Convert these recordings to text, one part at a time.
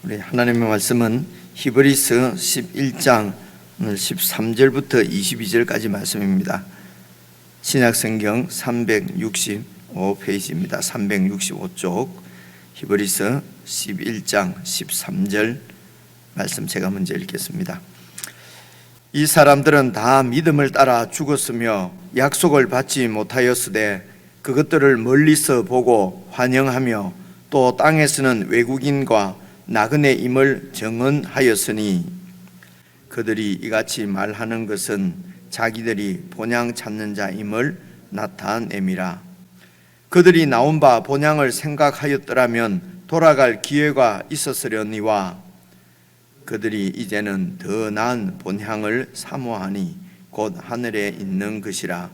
우리 하나님의 말씀은 히브리서 11장 오늘 13절부터 22절까지 말씀입니다. 신약성경 365페이지입니다. 365쪽 히브리서 11장 13절 말씀 제가 먼저 읽겠습니다. 이 사람들은 다 믿음을 따라 죽었으며 약속을 받지 못하였으되 그것들을 멀리서 보고 환영하며 또 땅에서는 외국인과 나그네임을 정언하였으니 그들이 이같이 말하는 것은 자기들이 본향 찾는 자임을 나타냄이라. 그들이 나온 바 본향을 생각하였더라면 돌아갈 기회가 있었으려니와 그들이 이제는 더 나은 본향을 사모하니 곧 하늘에 있는 것이라.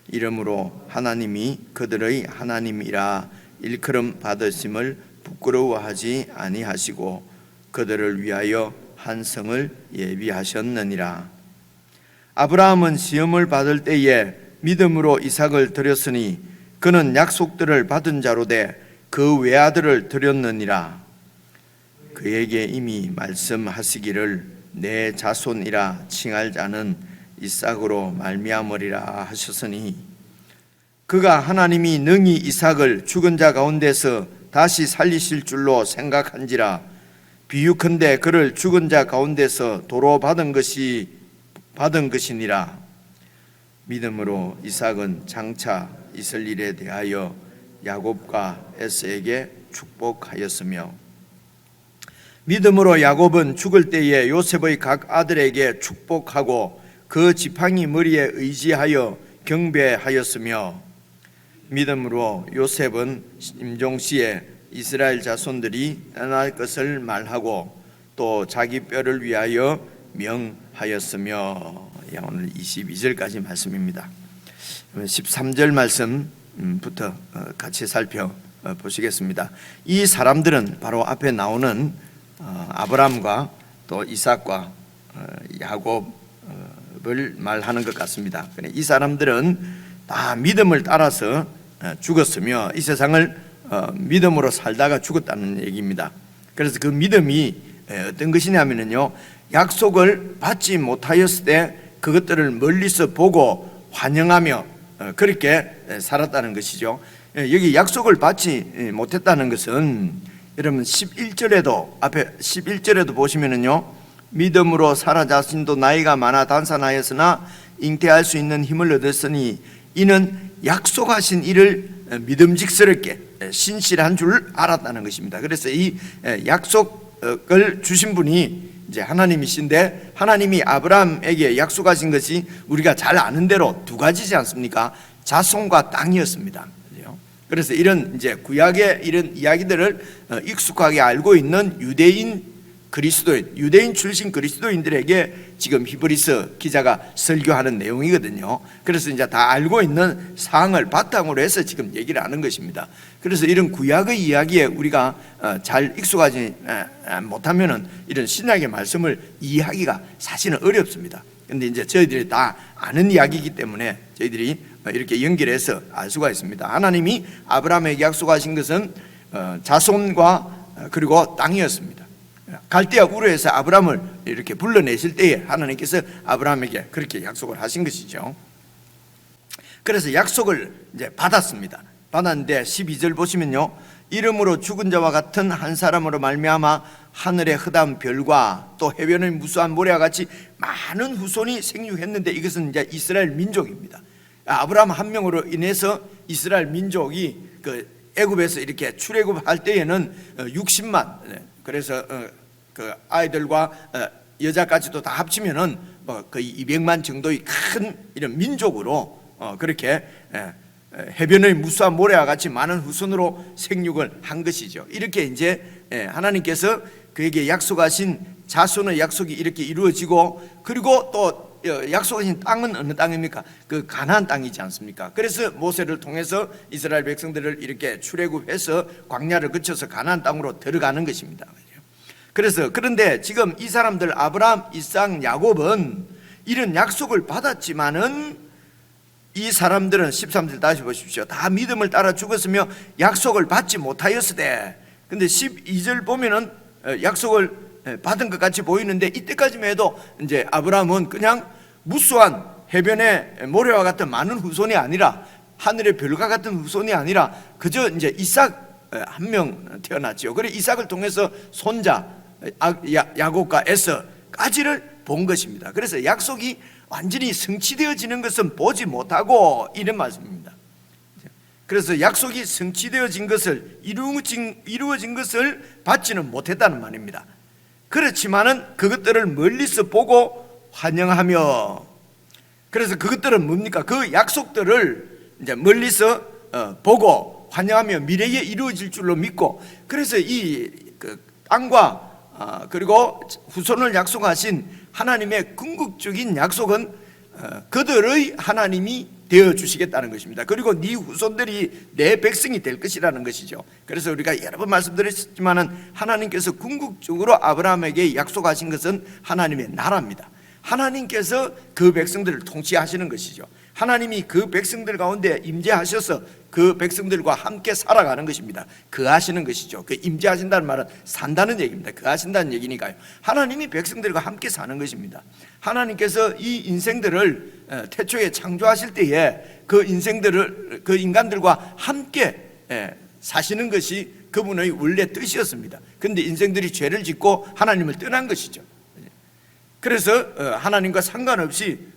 이러므로 하나님이 그들의 하나님이라 일컬음 받으심을 부끄러워하지 아니하시고 그들을 위하여 한 성을 예비하셨느니라. 아브라함은 시험을 받을 때에 믿음으로 이삭을 드렸으니 그는 약속들을 받은 자로 돼 그 외아들을 드렸느니라. 그에게 이미 말씀하시기를 내 자손이라 칭할 자는 이삭으로 말미암으리라 하셨으니 그가 하나님이 능히 이삭을 죽은 자 가운데서 다시 살리실 줄로 생각한지라. 비유컨대 그를 죽은 자 가운데서 도로 받은 것이니라. 믿음으로 이삭은 장차 있을 일에 대하여 야곱과 에서에게 축복하였으며 믿음으로 야곱은 죽을 때에 요셉의 각 아들에게 축복하고 그 지팡이 머리에 의지하여 경배하였으며 믿음으로 요셉은 임종시에 이스라엘 자손들이 떠날 것을 말하고 또 자기 뼈를 위하여 명하였으며. 오늘 22절까지 말씀입니다. 13절 말씀부터 같이 살펴보시겠습니다. 이 사람들은 바로 앞에 나오는 아브라함과 또 이삭과 야곱을 말하는 것 같습니다. 이 사람들은 다 믿음을 따라서 죽었으며 이 세상을 믿음으로 살다가 죽었다는 얘기입니다. 그래서 그 믿음이 어떤 것이냐면요, 약속을 받지 못하였을 때 그것들을 멀리서 보고 환영하며 그렇게 살았다는 것이죠. 여기 약속을 받지 못했다는 것은 여러분 11절에도 앞에 11절에도 보시면은요, 믿음으로 사라 자신도 나이가 많아 단산하였으나 잉태할 수 있는 힘을 얻었으니 이는 약속하신 이를 믿음직스럽게 신실한 줄 알았다는 것입니다. 그래서 이 약속을 주신 분이 이제 하나님이신데 하나님이 아브라함에게 약속하신 것이 우리가 잘 아는 대로 두 가지지 않습니까? 자손과 땅이었습니다. 그래서 이런 이제 구약의 이런 이야기들을 익숙하게 알고 있는 유대인 출신 그리스도인들에게 지금 히브리서 기자가 설교하는 내용이거든요. 그래서 이제 다 알고 있는 사항을 바탕으로 해서 지금 얘기를 하는 것입니다. 그래서 이런 구약의 이야기에 우리가 잘 익숙하지 못하면은 이런 신약의 말씀을 이해하기가 사실은 어렵습니다. 근데 이제 저희들이 다 아는 이야기이기 때문에 저희들이 이렇게 연결해서 알 수가 있습니다. 하나님이 아브라함에게 약속하신 것은 자손과 그리고 땅이었습니다. 갈대아 우르에서 아브라함을 이렇게 불러내실 때에 하나님께서 아브라함에게 그렇게 약속을 하신 것이죠. 그래서 약속을 이제 받았는데 12절 보시면요, 이름으로 죽은 자와 같은 한 사람으로 말미암아 하늘의 흐담 별과 또 해변의 무수한 모래와 같이 많은 후손이 생육했는데 이것은 이제 이스라엘 민족입니다. 아브라함 한 명으로 인해서 이스라엘 민족이 그 애굽에서 이렇게 출애굽할 때에는 60만, 그래서 그 아이들과 여자까지도 다 합치면은 뭐 거의 200만 정도의 큰 이런 민족으로 그렇게 해변의 무수한 모래와 같이 많은 후손으로 생육을 한 것이죠. 이렇게 이제 하나님께서 그에게 약속하신 자손의 약속이 이렇게 이루어지고, 그리고 또 약속하신 땅은 어느 땅입니까? 그 가나안 땅이지 않습니까? 그래서 모세를 통해서 이스라엘 백성들을 이렇게 출애굽해서 광야를 거쳐서 가나안 땅으로 들어가는 것입니다. 그래서 그런데 지금 이 사람들 아브라함, 이삭, 야곱은 이런 약속을 받았지만은 이 사람들은 13절 다시 보십시오. 다 믿음을 따라 죽었으며 약속을 받지 못하였으되, 근데 12절 보면은 약속을 받은 것 같이 보이는데, 이때까지만 해도 이제 아브라함은 그냥 무수한 해변의 모래와 같은 많은 후손이 아니라, 하늘의 별과 같은 후손이 아니라 그저 이제 이삭 한 명 태어났지요. 그래 이삭을 통해서 손자 야곱과 에서까지를 본 것입니다. 그래서 약속이 완전히 성취되어지는 것은 보지 못하고, 이런 말씀입니다. 그래서 약속이 성취되어진 것을, 이루어진 것을 받지는 못했다는 말입니다. 그렇지만은 그것들을 멀리서 보고 환영하며, 그래서 그것들은 뭡니까? 그 약속들을 이제 멀리서 보고 환영하며 미래에 이루어질 줄로 믿고, 그래서 이 땅과 그리고 후손을 약속하신 하나님의 궁극적인 약속은 그들의 하나님이 되어 주시겠다는 것입니다. 그리고 네 후손들이 내 백성이 될 것이라는 것이죠. 그래서 우리가 여러 번 말씀드렸지만은 하나님께서 궁극적으로 아브라함에게 약속하신 것은 하나님의 나라입니다. 하나님께서 그 백성들을 통치하시는 것이죠. 하나님이 그 백성들 가운데 임재하셔서 그 백성들과 함께 살아가는 것입니다. 거하시는 것이죠. 그 임재하신다는 말은 산다는 얘기입니다. 거하신다는 얘기니까요. 하나님이 백성들과 함께 사는 것입니다. 하나님께서 이 인생들을 태초에 창조하실 때에 그 인생들을, 그 인간들과 함께 사시는 것이 그분의 원래 뜻이었습니다. 그런데 인생들이 죄를 짓고 하나님을 떠난 것이죠. 그래서 하나님과 상관없이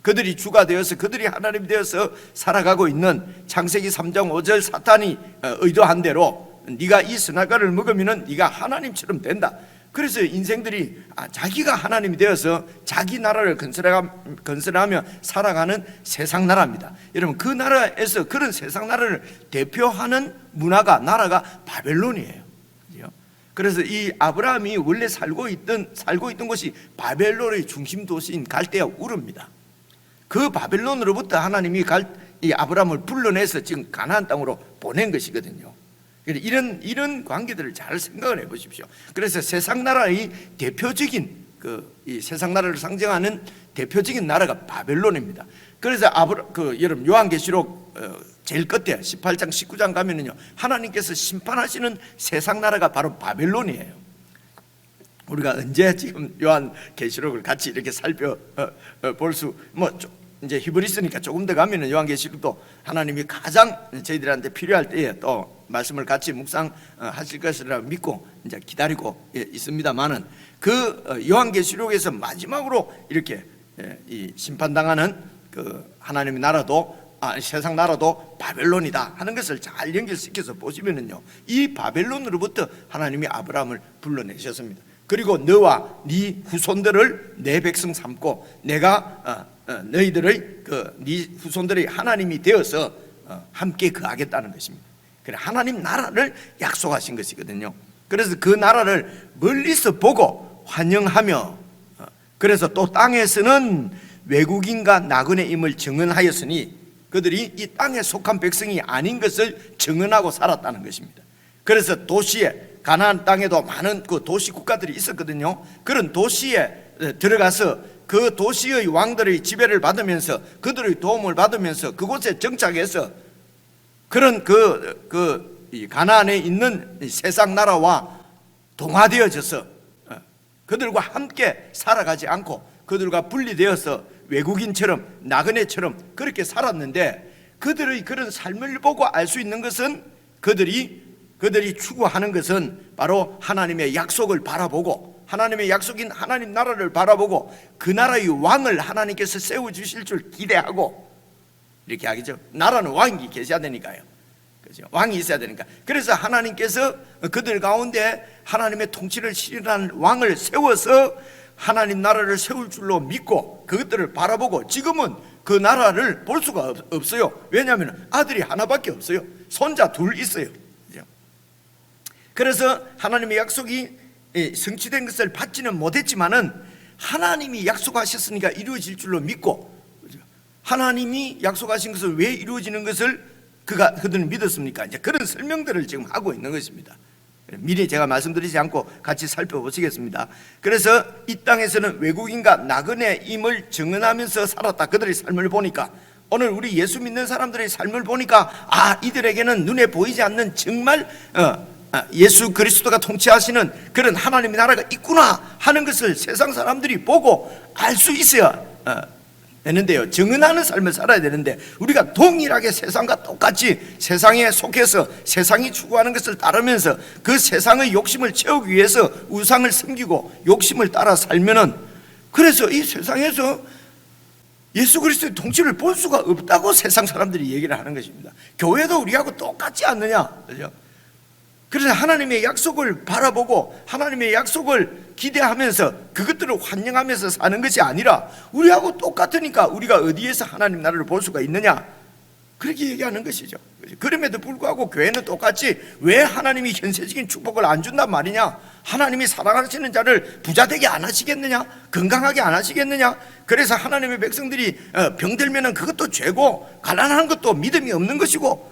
그들이 주가 되어서, 그들이 하나님이 되어서 살아가고 있는 창세기 3장 5절 사탄이 의도한 대로 네가 이 선악과를 먹으면 네가 하나님처럼 된다. 그래서 인생들이 자기가 하나님이 되어서 자기 나라를 건설하며 살아가는 세상 나라입니다. 여러분, 그 나라에서, 그런 세상 나라를 대표하는 문화가, 나라가 바벨론이에요. 그래서 이 아브라함이 원래 살고 있던 곳이 바벨론의 중심 도시인 갈대아 우르입니다. 그 바벨론으로부터 하나님이 이 아브라함을 불러내서 지금 가나안 땅으로 보낸 것이거든요. 이런 관계들을 잘 생각을 해보십시오. 그래서 세상 나라의 대표적인 이 세상 나라를 상징하는 대표적인 나라가 바벨론입니다. 그래서 여러분 요한계시록 제일 끝에 18장 19장 가면은요, 하나님께서 심판하시는 세상 나라가 바로 바벨론이에요. 우리가 언제 지금 요한계시록을 같이 이렇게 살펴볼 수, 이제 히브리서니까 조금 더 가면은 요한계시록도 하나님이 가장 저희들한테 필요할 때에 또 말씀을 같이 묵상하실 것이라고 믿고 이제 기다리고 있습니다만은, 그 요한계시록에서 마지막으로 이렇게 이 심판당하는 그 하나님의 나라도, 세상 나라도 바벨론이다 하는 것을 잘 연결시켜서 보시면은요, 이 바벨론으로부터 하나님이 아브라함을 불러내셨습니다. 그리고 너와 네 후손들을 내 백성 삼고 내가 너희들의 네 후손들의 하나님이 되어서 함께 거하겠다는 것입니다. 그래, 하나님 나라를 약속하신 것이거든요. 그래서 그 나라를 멀리서 보고 환영하며, 그래서 또 땅에서는 외국인과 나그네임을 증언하였으니 그들이 이 땅에 속한 백성이 아닌 것을 증언하고 살았다는 것입니다. 그래서 도시에, 가나안 땅에도 많은 그 도시 국가들이 있었거든요. 그런 도시에 들어가서 그 도시의 왕들의 지배를 받으면서, 그들의 도움을 받으면서 그곳에 정착해서 그런 이 가나안에 있는 세상 나라와 동화되어져서 그들과 함께 살아가지 않고 그들과 분리되어서 외국인처럼, 나그네처럼 그렇게 살았는데, 그들의 그런 삶을 보고 알 수 있는 것은 그들이 추구하는 것은 바로 하나님의 약속을 바라보고, 하나님의 약속인 하나님 나라를 바라보고 그 나라의 왕을 하나님께서 세워주실 줄 기대하고, 이렇게 하겠죠. 나라는 왕이 계셔야 되니까요. 그렇죠? 왕이 있어야 되니까. 그래서 하나님께서 그들 가운데 하나님의 통치를 실현하는 왕을 세워서 하나님 나라를 세울 줄로 믿고 그것들을 바라보고, 지금은 그 나라를 볼 수가 없어요. 왜냐하면 아들이 하나밖에 없어요. 손자 둘 있어요. 그래서 하나님의 약속이 성취된 것을 받지는 못했지만은 하나님이 약속하셨으니까 이루어질 줄로 믿고, 하나님이 약속하신 것을 왜 이루어지는 것을 그들은 믿었습니까? 이제 그런 설명들을 지금 하고 있는 것입니다. 미리 제가 말씀드리지 않고 같이 살펴보시겠습니다. 그래서 이 땅에서는 외국인과 나그네임을 증언하면서 살았다. 그들의 삶을 보니까, 오늘 우리 예수 믿는 사람들의 삶을 보니까 이들에게는 눈에 보이지 않는 정말 예수 그리스도가 통치하시는 그런 하나님의 나라가 있구나 하는 것을 세상 사람들이 보고 알 수 있어야 되는데요. 정은하는 삶을 살아야 되는데, 우리가 동일하게 세상과 똑같이 세상에 속해서 세상이 추구하는 것을 따르면서 그 세상의 욕심을 채우기 위해서 우상을 섬기고 욕심을 따라 살면은, 그래서 이 세상에서 예수 그리스도의 통치를 볼 수가 없다고 세상 사람들이 얘기를 하는 것입니다. 교회도 우리하고 똑같지 않느냐, 그죠? 그래서 하나님의 약속을 바라보고 하나님의 약속을 기대하면서 그것들을 환영하면서 사는 것이 아니라, 우리하고 똑같으니까 우리가 어디에서 하나님 나라를 볼 수가 있느냐, 그렇게 얘기하는 것이죠. 그럼에도 불구하고 교회는 똑같이 왜 하나님이 현세적인 축복을 안 준단 말이냐, 하나님이 사랑하시는 자를 부자 되게 안 하시겠느냐, 건강하게 안 하시겠느냐, 그래서 하나님의 백성들이 병들면은 그것도 죄고 가난한 것도 믿음이 없는 것이고,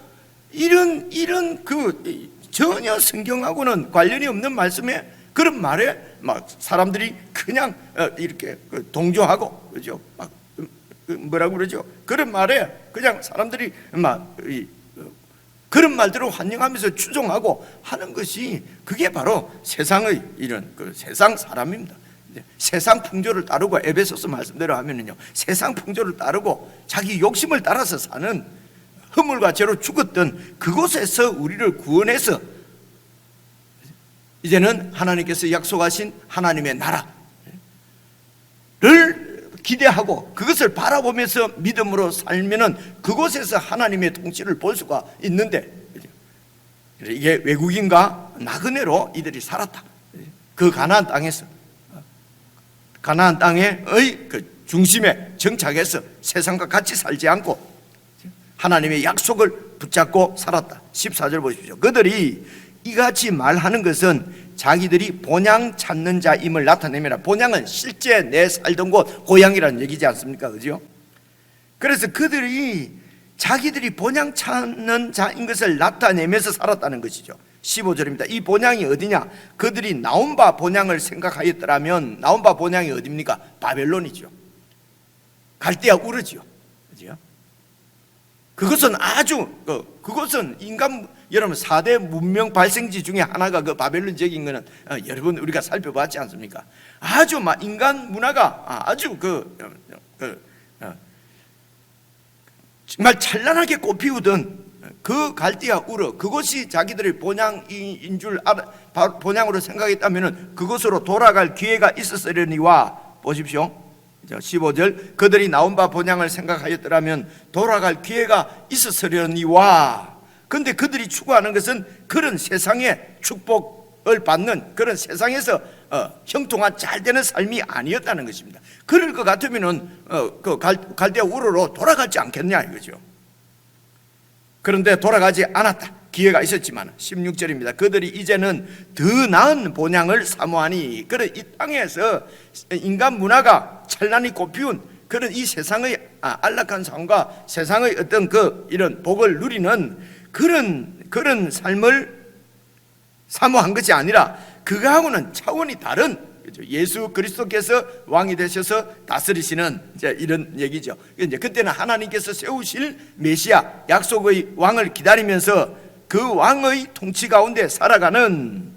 이런 그 전혀 성경하고는 관련이 없는 말씀에, 그런 말에 막 사람들이 그냥 이렇게 동조하고, 그죠? 막 뭐라고 그러죠? 그런 말에 그냥 사람들이 막 그런 말대로 환영하면서 추종하고 하는 것이, 그게 바로 세상의 이런 세상 사람입니다. 세상 풍조를 따르고, 에베소서 말씀대로 하면은요, 세상 풍조를 따르고 자기 욕심을 따라서 사는, 허물과 죄로 죽었던 그곳에서 우리를 구원해서 이제는 하나님께서 약속하신 하나님의 나라를 기대하고 그것을 바라보면서 믿음으로 살면은 그곳에서 하나님의 통치를 볼 수가 있는데, 이게 외국인과 나그네로 이들이 살았다. 그 가나안 땅에서, 가나안 땅의 그 중심에 정착해서 세상과 같이 살지 않고 하나님의 약속을 붙잡고 살았다. 14절 보십시오. 그들이 이같이 말하는 것은 자기들이 본향 찾는 자임을 나타내며, 본향은 실제 내 살던 곳, 고향이라는 얘기지 않습니까? 그죠? 그래서 그들이 자기들이 본향 찾는 자인 것을 나타내면서 살았다는 것이죠. 15절입니다. 이 본향이 어디냐? 그들이 나온 바 본향을 생각하였더라면, 나온 바 본향이 어디입니까? 바벨론이죠. 갈대아 우르지요. 그죠? 그것은 아주 그것은 인간, 여러분 4대 문명 발생지 중에 하나가 그 바벨론 지역인 것은 여러분 우리가 살펴봤지 않습니까? 아주 막 인간 문화가 아주 정말 찬란하게 꽃피우던 그 갈대아 우르, 그것이 자기들의 본향인 줄 본향으로 생각했다면 그것으로 돌아갈 기회가 있었으려니와, 보십시오. 15절, 그들이 나온 바 본향을 생각하였더라면 돌아갈 기회가 있었으려니와. 그런데 그들이 추구하는 것은 그런 세상의 축복을 받는, 그런 세상에서 형통한 잘 되는 삶이 아니었다는 것입니다. 그럴 것 같으면은 그 갈대아 우르로 돌아가지 않겠냐 이거죠. 그런데 돌아가지 않았다. 기회가 있었지만 16절입니다. 그들이 이제는 더 나은 본향을 사모하니, 그런 이 땅에서 인간 문화가 찬란히 꽃피운 그런 이 세상의 안락한 삶과 세상의 어떤 이런 복을 누리는 그런 삶을 사모한 것이 아니라, 그거하고는 차원이 다른, 그렇죠? 예수 그리스도께서 왕이 되셔서 다스리시는 이제 이런 얘기죠. 이제 그때는 하나님께서 세우실 메시아, 약속의 왕을 기다리면서 그 왕의 통치 가운데 살아가는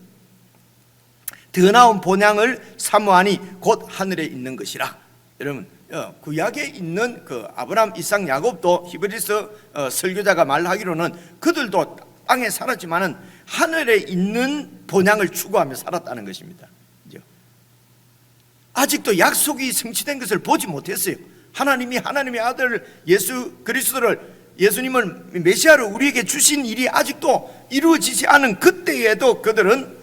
더 나은 본향을 사모하니 곧 하늘에 있는 것이라. 여러분, 구약에 있는 그 아브라함, 이삭, 야곱도 히브리서 설교자가 말하기로는 그들도 땅에 살았지만은 하늘에 있는 본향을 추구하며 살았다는 것입니다. 아직도 약속이 성취된 것을 보지 못했어요. 하나님이 하나님의 아들 예수 그리스도를, 예수님을 메시아로 우리에게 주신 일이 아직도 이루어지지 않은 그때에도 그들은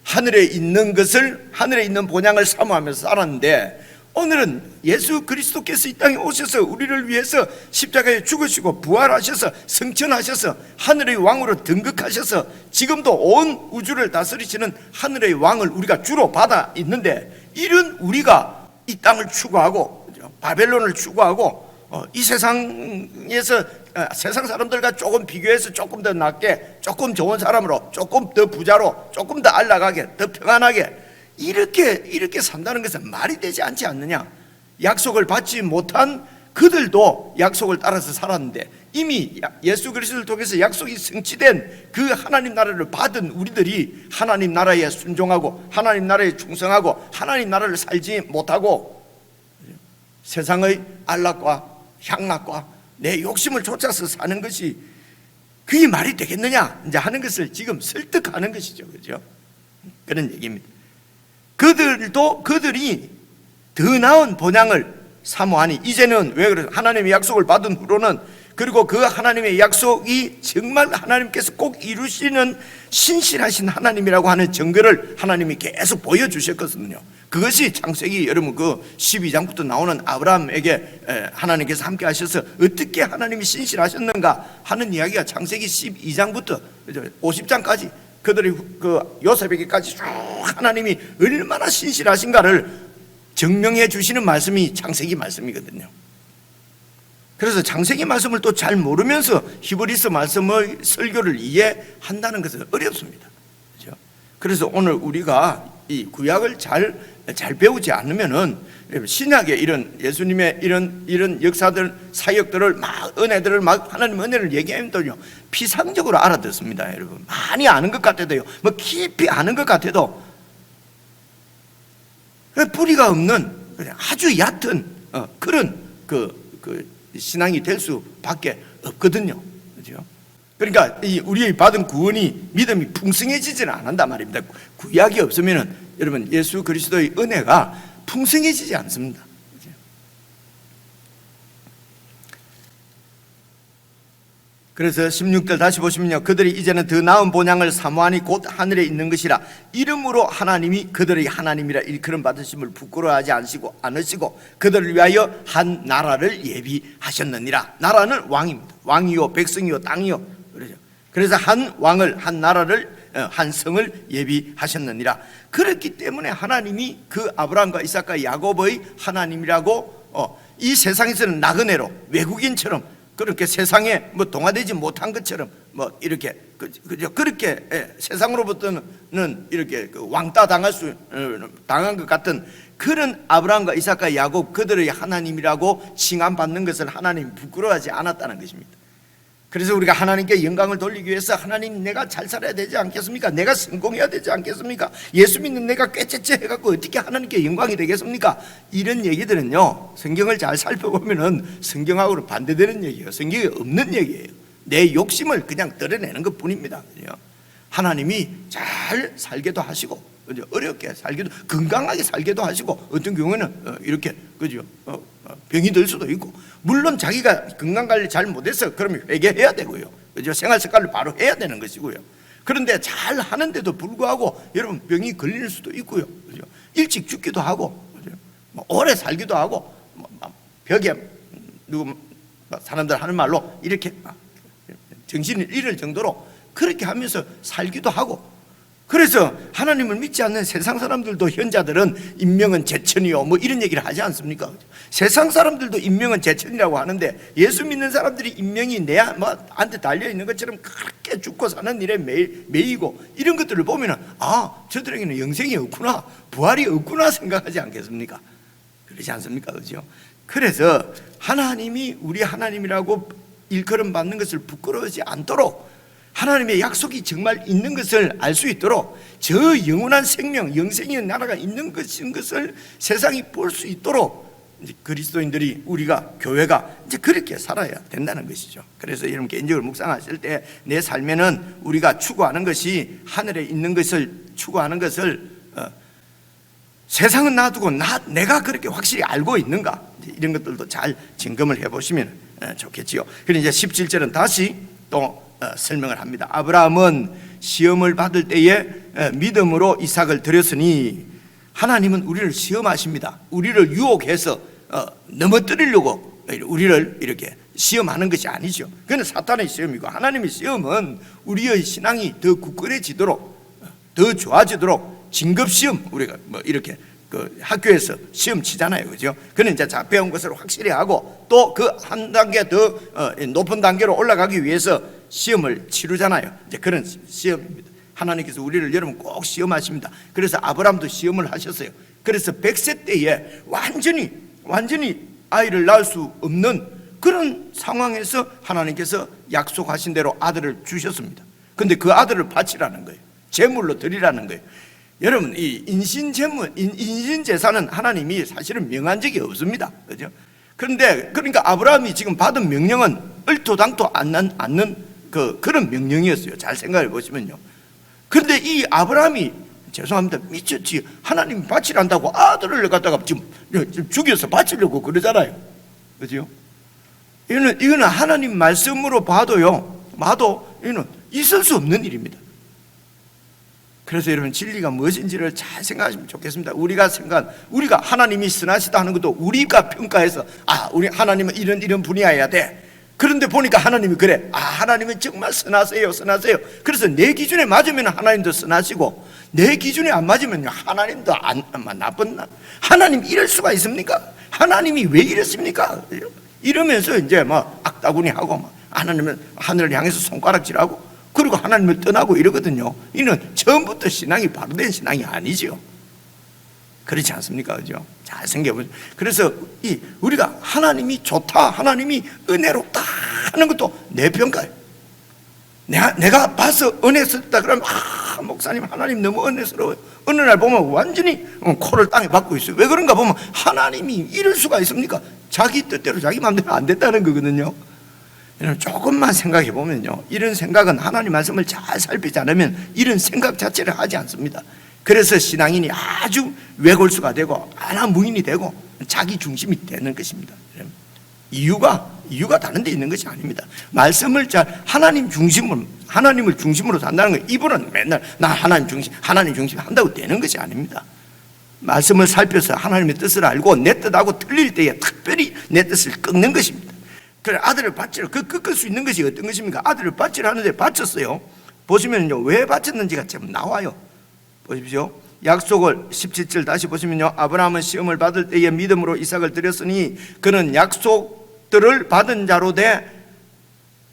하늘에 있는 것을, 하늘에 있는 본향을 사모하면서 살았는데, 오늘은 예수 그리스도께서 이 땅에 오셔서 우리를 위해서 십자가에 죽으시고 부활하셔서 성천하셔서 하늘의 왕으로 등극하셔서 지금도 온 우주를 다스리시는 하늘의 왕을 우리가 주로 받아 있는데, 이런 우리가 이 땅을 추구하고 바벨론을 추구하고 이 세상에서 세상 사람들과 조금 비교해서 조금 더 낫게, 조금 좋은 사람으로, 조금 더 부자로, 조금 더 안락하게, 더 평안하게 이렇게 산다는 것은 말이 되지 않지 않느냐. 약속을 받지 못한 그들도 약속을 따라서 살았는데 이미 예수 그리스도를 통해서 약속이 성취된 그 하나님 나라를 받은 우리들이 하나님 나라에 순종하고 하나님 나라에 충성하고 하나님 나라를 살지 못하고 세상의 안락과 향락과 내 욕심을 쫓아서 사는 것이 그게 말이 되겠느냐 이제 하는 것을 지금 설득하는 것이죠. 그죠? 그런 얘기입니다. 그들이 더 나은 본향을 사모하니 이제는 왜 그래요? 하나님의 약속을 받은 후로는 그리고 그 하나님의 약속이 정말 하나님께서 꼭 이루시는 신실하신 하나님이라고 하는 증거를 하나님이 계속 보여주셨거든요. 그것이 창세기 여러분 그 12장부터 나오는 아브라함에게 하나님께서 함께 하셔서 어떻게 하나님이 신실하셨는가 하는 이야기가 창세기 12장부터 50장까지 그들이 그 요셉에게까지 쭉 하나님이 얼마나 신실하신가를 증명해 주시는 말씀이 창세기 말씀이거든요. 그래서 창세기 말씀을 또 잘 모르면서 히브리서 말씀의 설교를 이해한다는 것은 어렵습니다. 그렇죠? 그래서 오늘 우리가 이 구약을 잘 배우지 않으면은 신약의 이런 예수님의 이런 역사들 사역들을 막 은혜들을 막 하나님 은혜를 얘기하면요 피상적으로 알아듣습니다. 여러분 많이 아는 것 같아도요 뭐 깊이 아는 것 같아도 뿌리가 없는 아주 얕은 그런 그 신앙이 될 수밖에 없거든요. 그렇죠? 그러니까 우리의 받은 구원이 믿음이 풍성해지지는 않는단 말입니다. 구약이 없으면은 여러분 예수 그리스도의 은혜가 풍성해지지 않습니다. 그렇죠? 그래서 16절 다시 보시면요 그들이 이제는 더 나은 본향을 사모하니 곧 하늘에 있는 것이라 이름으로 하나님이 그들의 하나님이라 일컬음 받으심을 부끄러워하지 않으시고 그들을 위하여 한 나라를 예비하셨느니라. 나라는 왕입니다. 왕이요 백성이요 땅이요. 그래서 한 왕을 한 나라를 한 성을 예비하셨느니라. 그렇기 때문에 하나님이 그 아브라함과 이삭과 야곱의 하나님이라고 이 세상에서는 나그네로 외국인처럼 그렇게 세상에 뭐 동화되지 못한 것처럼 뭐 이렇게 그렇게 세상으로부터는 이렇게 왕따 당한 것 같은 그런 아브라함과 이삭과 야곱 그들의 하나님이라고 칭함받는 것을 하나님이 부끄러워하지 않았다는 것입니다. 그래서 우리가 하나님께 영광을 돌리기 위해서 하나님 내가 잘 살아야 되지 않겠습니까? 내가 성공해야 되지 않겠습니까? 예수 믿는 내가 꾀째째 해갖고 어떻게 하나님께 영광이 되겠습니까? 이런 얘기들은요 성경을 잘 살펴보면은 성경하고는 반대되는 얘기예요. 성경에 없는 얘기예요. 내 욕심을 그냥 드러내는 것 뿐입니다. 하나님이 잘 살게도 하시고 어렵게 살게도 건강하게 살게도 하시고 어떤 경우에는 이렇게 그죠 병이 들 수도 있고 물론 자기가 건강관리 잘 못해서 그러면 회개해야 되고요. 그죠 생활습관을 바로 해야 되는 것이고요. 그런데 잘 하는데도 불구하고 여러분 병이 걸릴 수도 있고요. 그죠 일찍 죽기도 하고 그죠 뭐 오래 살기도 하고 벽에 누구 사람들 하는 말로 이렇게 정신을 잃을 정도로 그렇게 하면서 살기도 하고 그래서 하나님을 믿지 않는 세상 사람들도 현자들은 인명은 제천이요 뭐 이런 얘기를 하지 않습니까? 세상 사람들도 인명은 제천이라고 하는데 예수 믿는 사람들이 인명이 내한테 달려있는 것처럼 그렇게 죽고 사는 일에 매이고 이런 것들을 보면 저들에게는 영생이 없구나 부활이 없구나 생각하지 않겠습니까? 그렇지 않습니까? 그렇죠? 그래서 하나님이 우리 하나님이라고 일컬음 받는 것을 부끄러워하지 않도록 하나님의 약속이 정말 있는 것을 알 수 있도록 저 영원한 생명, 영생의 나라가 있는 것을 세상이 볼 수 있도록 이제 그리스도인들이 우리가 교회가 이제 그렇게 살아야 된다는 것이죠. 그래서 여러분 개인적으로 묵상하실 때 내 삶에는 우리가 추구하는 것이 하늘에 있는 것을 추구하는 것을 세상은 놔두고 내가 그렇게 확실히 알고 있는가 이런 것들도 잘 점검을 해보시면 좋겠지요. 그리고 이제 17절은 다시 또 설명을 합니다. 아브라함은 시험을 받을 때에 믿음으로 이삭을 드렸으니 하나님은 우리를 시험하십니다. 우리를 유혹해서 넘어뜨리려고 우리를 이렇게 시험하는 것이 아니죠. 그건 사탄의 시험이고 하나님의 시험은 우리의 신앙이 더 굳건해지도록 더 좋아지도록 진급시험 우리가 뭐 이렇게 그 학교에서 시험 치잖아요. 그죠? 그는 이제 배운 것을 확실히 하고 또 그 한 단계 더 높은 단계로 올라가기 위해서 시험을 치르잖아요. 이제 그런 시험입니다. 하나님께서 우리를 여러분 꼭 시험하십니다. 그래서 아브라함도 시험을 하셨어요. 그래서 100세 때에 완전히 아이를 낳을 수 없는 그런 상황에서 하나님께서 약속하신 대로 아들을 주셨습니다. 근데 그 아들을 바치라는 거예요. 제물로 드리라는 거예요. 여러분, 이 인신제사는 하나님이 사실은 명한 적이 없습니다. 그죠? 그런데 그러니까 아브라함이 지금 받은 명령은 얼토당토 않는 그런 명령이었어요. 잘 생각해 보시면요. 그런데 이 아브라함이, 죄송합니다, 미쳤지, 하나님이 바치란다고 아들을 갖다가 지금 죽여서 바치려고 그러잖아요. 그죠? 이거는 하나님 말씀으로 봐도 이거는 있을 수 없는 일입니다. 그래서 여러분, 진리가 무엇인지를 잘 생각하시면 좋겠습니다. 우리가 하나님이 선하시다 하는 것도 우리가 평가해서 우리 하나님은 이런 분이어야 돼. 그런데 보니까 하나님이 그래. 하나님은 정말 선하세요. 그래서 내 기준에 맞으면 하나님도 선하시고, 내 기준에 안 맞으면 하나님도 나쁜. 하나님 이럴 수가 있습니까? 하나님이 왜 이랬습니까? 이러면서 이제 막 악다구니 하고, 하나님은 하늘을 향해서 손가락질하고, 그리고 하나님을 떠나고 이러거든요. 이는 처음부터 신앙이 바로 된 신앙이 아니죠. 그렇지 않습니까? 그죠? 잘 생각해보세요. 그래서 우리가 하나님이 좋다, 하나님이 은혜롭다 하는 것도 내 평가예요. 내가 봐서 은혜스럽다 그러면 목사님 하나님 너무 은혜스러워요. 어느 날 보면 완전히 코를 땅에 박고 있어요. 왜 그런가 보면 하나님이 이럴 수가 있습니까? 자기 뜻대로 자기 마음대로 안 됐다는 거거든요. 조금만 생각해 보면요, 이런 생각은 하나님 말씀을 잘 살피지 않으면 이런 생각 자체를 하지 않습니다. 그래서 신앙인이 아주 외골수가 되고 무인이 되고 자기 중심이 되는 것입니다. 이유가 다른 데 있는 것이 아닙니다. 말씀을 하나님을 중심으로 산다는 거예요. 이분은 맨날 나 하나님 중심 한다고 되는 것이 아닙니다. 말씀을 살펴서 하나님의 뜻을 알고 내 뜻하고 틀릴 때에 특별히 내 뜻을 꺾는 것입니다. 그래, 아들을 바치라. 꺾을 수 있는 것이 어떤 것입니까? 아들을 바치라 하는데 바쳤어요. 보시면요, 왜 바쳤는지가 좀 나와요. 보십시오. 약속을 17절 다시 보시면요, 아브라함은 시험을 받을 때에 믿음으로 이삭을 드렸으니 그는 약속들을 받은 자로 돼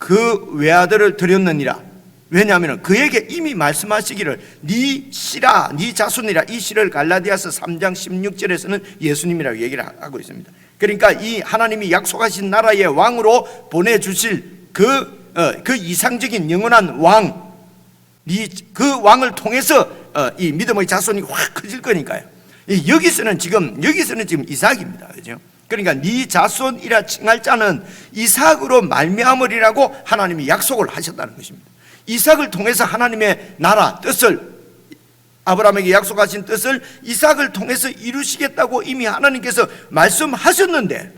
그 외아들을 드렸느니라. 왜냐하면 그에게 이미 말씀하시기를 네 씨라, 네 자손이라. 이 씨를 갈라디아서 3장 16절에서는 예수님이라고 얘기를 하고 있습니다. 그러니까 이 하나님이 약속하신 나라의 왕으로 보내주실 그 이상적인 영원한 왕, 그 왕을 통해서 이 믿음의 자손이 확 커질 거니까요. 여기서는 지금 이삭입니다. 그죠? 그러니까 네 자손이라 칭할 자는 이삭으로 말미암으리라고 하나님이 약속을 하셨다는 것입니다. 이삭을 통해서 하나님의 나라 뜻을, 아브라함에게 약속하신 뜻을 이삭을 통해서 이루시겠다고 이미 하나님께서 말씀하셨는데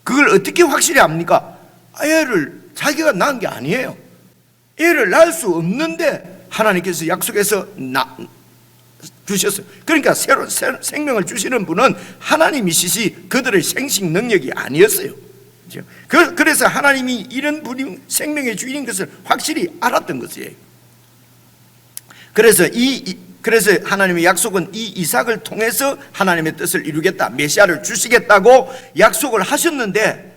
그걸 어떻게 확실히 압니까? 애를 자기가 낳은 게 아니에요. 애를 낳을 수 없는데 하나님께서 약속해서 주셨어요. 그러니까 새로운 생명을 주시는 분은 하나님이시지 그들의 생식 능력이 아니었어요. 그래서 하나님이 이런 분이 생명의 주인인 것을 확실히 알았던 것이에요. 그래서 하나님의 약속은 이 이삭을 통해서 하나님의 뜻을 이루겠다, 메시아를 주시겠다고 약속을 하셨는데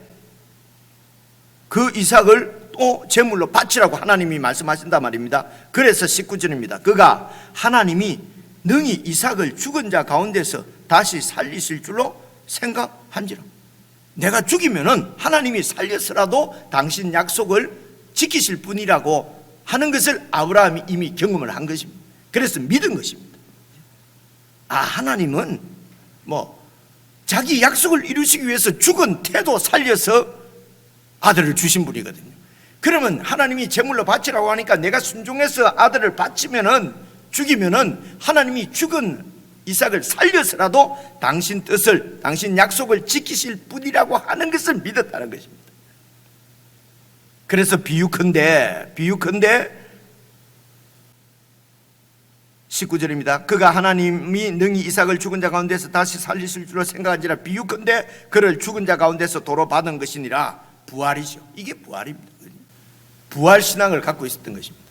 그 이삭을 또 제물로 바치라고 하나님이 말씀하신단 말입니다. 그래서 19절입니다. 그가 하나님이 능히 이삭을 죽은 자 가운데서 다시 살리실 줄로 생각한지라. 내가 죽이면은 하나님이 살려서라도 당신 약속을 지키실 분이라고 하는 것을 아브라함이 이미 경험을 한 것입니다. 그래서 믿은 것입니다. 하나님은 자기 약속을 이루시기 위해서 죽은 태도 살려서 아들을 주신 분이거든요. 그러면 하나님이 제물로 바치라고 하니까 내가 순종해서 아들을 바치면은, 죽이면은 하나님이 죽은 이삭을 살려서라도 당신 뜻을, 당신 약속을 지키실 분이라고 하는 것을 믿었다는 것입니다. 그래서 비유컨대 19절입니다. 그가 하나님이 능히 이삭을 죽은 자 가운데서 다시 살리실 줄로 생각한지라. 비유컨대 그를 죽은 자 가운데서 도로 받은 것이니라. 부활이죠. 이게 부활입니다. 부활 신앙을 갖고 있었던 것입니다.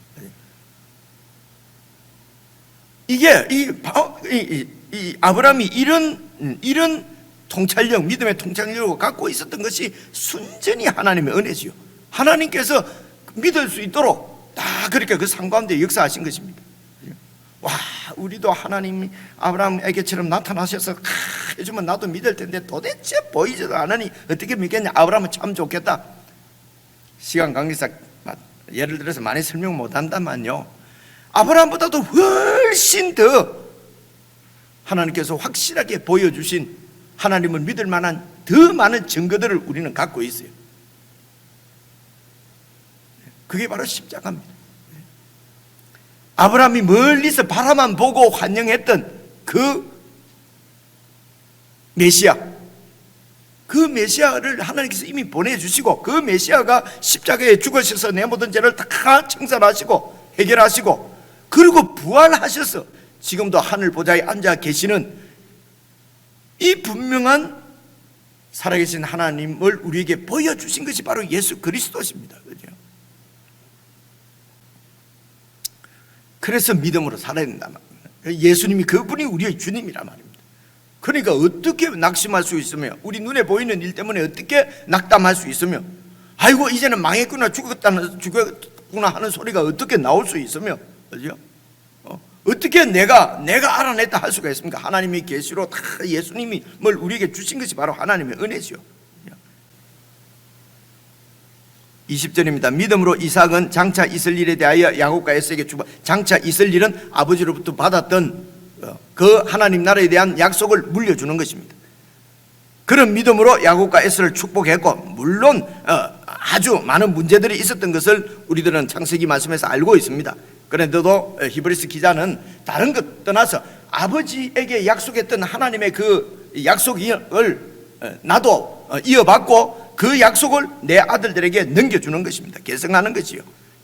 이게 이 아브라함이 이런 통찰력, 믿음의 통찰력을 갖고 있었던 것이 순전히 하나님의 은혜지요. 하나님께서 믿을 수 있도록 다 그렇게 그 삶 가운데 역사하신 것입니다. 우리도 하나님이 아브라함에게처럼 나타나셔서 해주면 나도 믿을 텐데 도대체 보이지도 않으니 어떻게 믿겠냐. 아브라함은 참 좋겠다. 시간 관계상 예를 들어서 많이 설명 못한다만요, 아브라함보다도 훨씬 더 하나님께서 확실하게 보여주신 하나님을 믿을 만한 더 많은 증거들을 우리는 갖고 있어요. 그게 바로 십자가입니다. 아브라함이 멀리서 바라만 보고 환영했던 그 메시아, 그 메시아를 하나님께서 이미 보내주시고, 그 메시아가 십자가에 죽으셔서 내 모든 죄를 다 청산하시고 해결하시고, 그리고 부활하셔서 지금도 하늘 보좌에 앉아 계시는 이 분명한 살아계신 하나님을 우리에게 보여주신 것이 바로 예수 그리스도십니다. 그죠? 그래서 믿음으로 살아야 된단 말입니다. 예수님이 그분이 우리의 주님이란 말입니다. 그러니까 어떻게 낙심할 수 있으며, 우리 눈에 보이는 일 때문에 어떻게 낙담할 수 있으며, 아이고 이제는 망했구나, 죽었구나 하는 소리가 어떻게 나올 수 있으며, 그죠? 어떻게 내가 알아냈다 할 수가 있습니까? 하나님이 계시로 다 예수님이 뭘 우리에게 주신 것이 바로 하나님의 은혜죠. 20절입니다. 믿음으로 이삭은 장차 있을 일에 대하여 야곱과 에서에게 주고, 장차 있을 일은 아버지로부터 받았던 그 하나님 나라에 대한 약속을 물려주는 것입니다. 그런 믿음으로 야곱과 에서를 축복했고, 물론 아주 많은 문제들이 있었던 것을 우리들은 창세기 말씀에서 알고 있습니다. 그런데도 히브리서 기자는 다른 것 떠나서 아버지에게 약속했던 하나님의 그 약속을 나도 이어받고 그 약속을 내 아들들에게 넘겨주는 것입니다. 계승하는 것이요.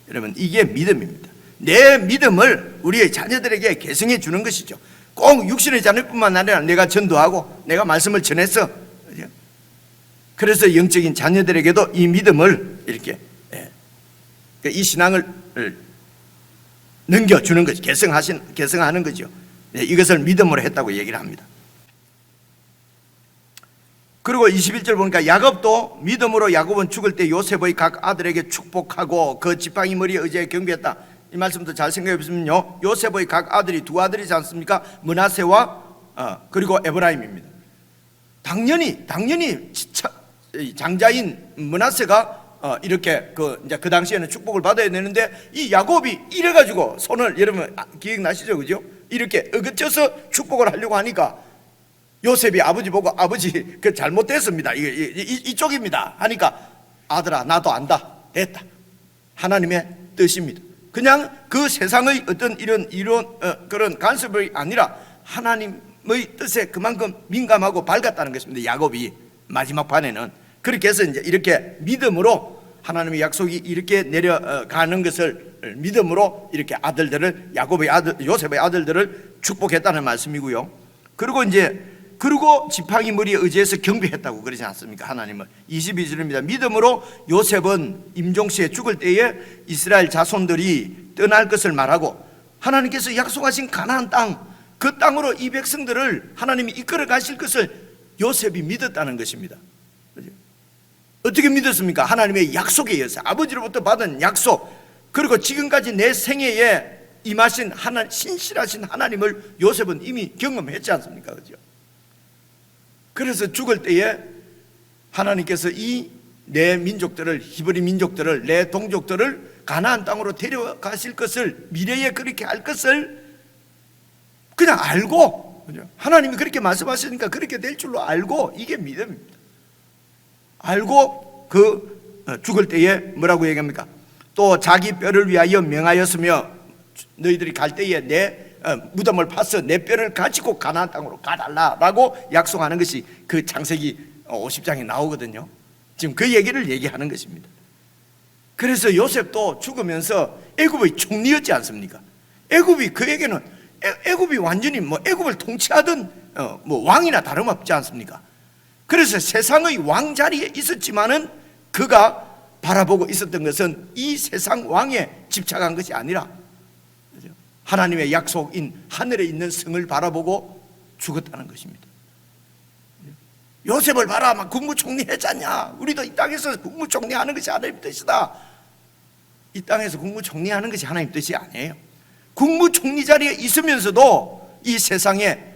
여러분, 이게 믿음입니다. 내 믿음을 우리의 자녀들에게 계승해 주는 것이죠. 꼭 육신의 자녀뿐만 아니라 내가 전도하고 내가 말씀을 전해서, 그래서 영적인 자녀들에게도 이 믿음을 이렇게 이 신앙을 넘겨주는 거죠. 계승하는 거죠. 이것을 믿음으로 했다고 얘기를 합니다. 그리고 21절 보니까 야곱도 믿음으로 야곱은 죽을 때 요셉의 각 아들에게 축복하고 그 지팡이 머리에 의지해 경배했다. 이 말씀도 잘 생각해 보시면요, 요셉의 각 아들이 두 아들이지 않습니까? 므낫세와 그리고 에브라임입니다. 당연히 장자인 므낫세가 이렇게 그 당시에는 축복을 받아야 되는데, 이 야곱이 이래가지고 손을, 여러분 기억나시죠? 그죠? 이렇게 어긋쳐서 축복을 하려고 하니까 요셉이 아버지 보고, 아버지 그 잘못됐습니다, 이쪽입니다 하니까, 아들아 나도 안다, 됐다, 하나님의 뜻입니다. 그냥 그 세상의 어떤 이런 그런 간섭이 아니라 하나님의 뜻에 그만큼 민감하고 밝았다는 것입니다. 야곱이 마지막 판에는 그렇게 해서 이제 이렇게 믿음으로 하나님의 약속이 이렇게 내려가는 것을 믿음으로 이렇게 아들들을, 요셉의 아들들을 축복했다는 말씀이고요. 그리고 지팡이 머리에 의지해서 경배했다고 그러지 않습니까? 하나님을. 22절입니다. 믿음으로 요셉은 임종시에 죽을 때에 이스라엘 자손들이 떠날 것을 말하고, 하나님께서 약속하신 가나안 땅, 그 땅으로 이 백성들을 하나님이 이끌어 가실 것을 요셉이 믿었다는 것입니다. 어떻게 믿었습니까? 하나님의 약속에 의해서, 아버지로부터 받은 약속, 그리고 지금까지 내 생애에 임하신 신실하신 하나님을 요셉은 이미 경험했지 않습니까? 그죠? 그래서 죽을 때에 하나님께서 이 내 민족들을, 히브리 민족들을, 내 동족들을 가나안 땅으로 데려가실 것을, 미래에 그렇게 할 것을 그냥 알고, 하나님이 그렇게 말씀하시니까 그렇게 될 줄로 알고, 이게 믿음입니다. 알고 죽을 때에 뭐라고 얘기합니까? 또 자기 뼈를 위하여 명하였으며, 너희들이 갈 때에 내 무덤을 파서 내 뼈를 가지고 가나안 땅으로 가달라라고 약속하는 것이 그 창세기 50장에 나오거든요. 지금 그 얘기를 얘기하는 것입니다. 그래서 요셉도 죽으면서 애굽의 총리였지 않습니까? 애굽이 그에게는, 애굽이 완전히 애굽을 통치하던 왕이나 다름없지 않습니까? 그래서 세상의 왕 자리에 있었지만은 그가 바라보고 있었던 것은 이 세상 왕에 집착한 것이 아니라 하나님의 약속인 하늘에 있는 성을 바라보고 죽었다는 것입니다. 요셉을 봐라, 막 국무총리 했잖냐. 우리도 이 땅에서 국무총리 하는 것이 하나님 뜻이다. 이 땅에서 국무총리 하는 것이 하나님 뜻이 아니에요. 국무총리 자리에 있으면서도 이 세상에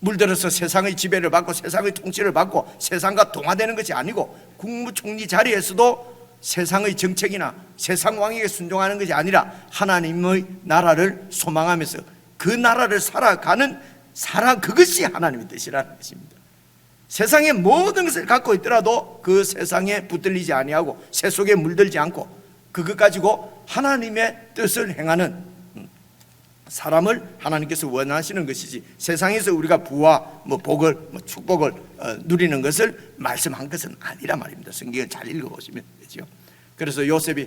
물들어서 세상의 지배를 받고 세상의 통치를 받고 세상과 동화되는 것이 아니고, 국무총리 자리에서도 세상의 정책이나 세상 왕에게 순종하는 것이 아니라 하나님의 나라를 소망하면서 그 나라를 살아가는 사람, 그것이 하나님의 뜻이라는 것입니다. 세상의 모든 것을 갖고 있더라도 그 세상에 붙들리지 아니하고 새 속에 물들지 않고 그것 가지고 하나님의 뜻을 행하는 사람을 하나님께서 원하시는 것이지, 세상에서 우리가 부와 복을 축복을 누리는 것을 말씀한 것은 아니라 말입니다. 성경을 잘 읽어보시면 되죠. 그래서 요셉이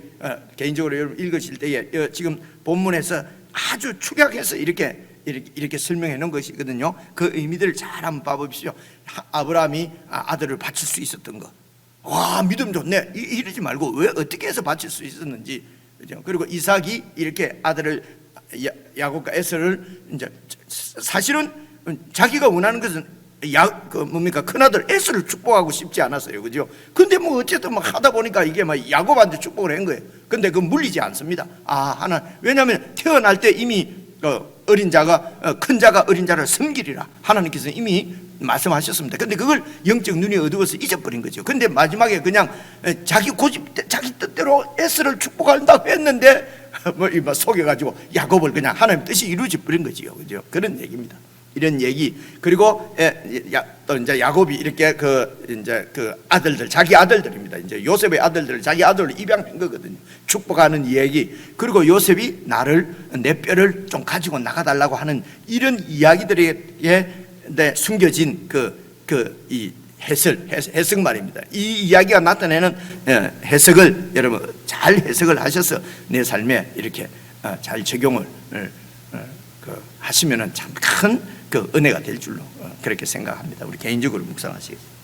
개인적으로 여러분 읽으실 때에 지금 본문에서 아주 축약해서 이렇게 설명해 놓은 것이거든요. 그 의미들을 잘 한번 봐보십시오. 아브라함이 아들을 바칠 수 있었던 것, 와, 믿음 좋네, 이러지 말고 왜 어떻게 해서 바칠 수 있었는지, 그죠? 그리고 이삭이 이렇게 아들을 야곱과 에서를 이제 사실은 자기가 원하는 것은 큰아들 에서를 축복하고 싶지 않았어요, 그죠? 근데 어쨌든 하다 보니까 이게 야곱한테 축복을 한 거예요. 근데 그 물리지 않습니다. 왜냐하면 태어날 때 이미 어린 자가 큰 자가 어린 자를 섬기리라 하나님께서 이미 말씀하셨습니다. 근데 그걸 영적 눈이 어두워서 잊어버린 거죠. 근데 마지막에 그냥 자기 고집, 자기 뜻대로 에서를 축복한다고 했는데 속여가지고 야곱을 그냥 하나님 뜻이 이루어져 버린 거지요, 그죠? 그런 얘기입니다. 이런 얘기. 그리고 또 이제 야곱이 이렇게 그 아들들, 자기 아들들입니다. 이제 요셉의 아들들을 자기 아들로 입양한 거거든요. 축복하는 얘기. 그리고 요셉이 내 뼈를 좀 가지고 나가달라고 하는 이런 이야기들에 숨겨진 이 해석 말입니다. 이 이야기가 나타내는 해석을 여러분 잘 해석을 하셔서 내 삶에 이렇게 잘 적용을 하시면은 참 큰 그 은혜가 될 줄로 그렇게 생각합니다. 우리 개인적으로 묵상하시겠습니다.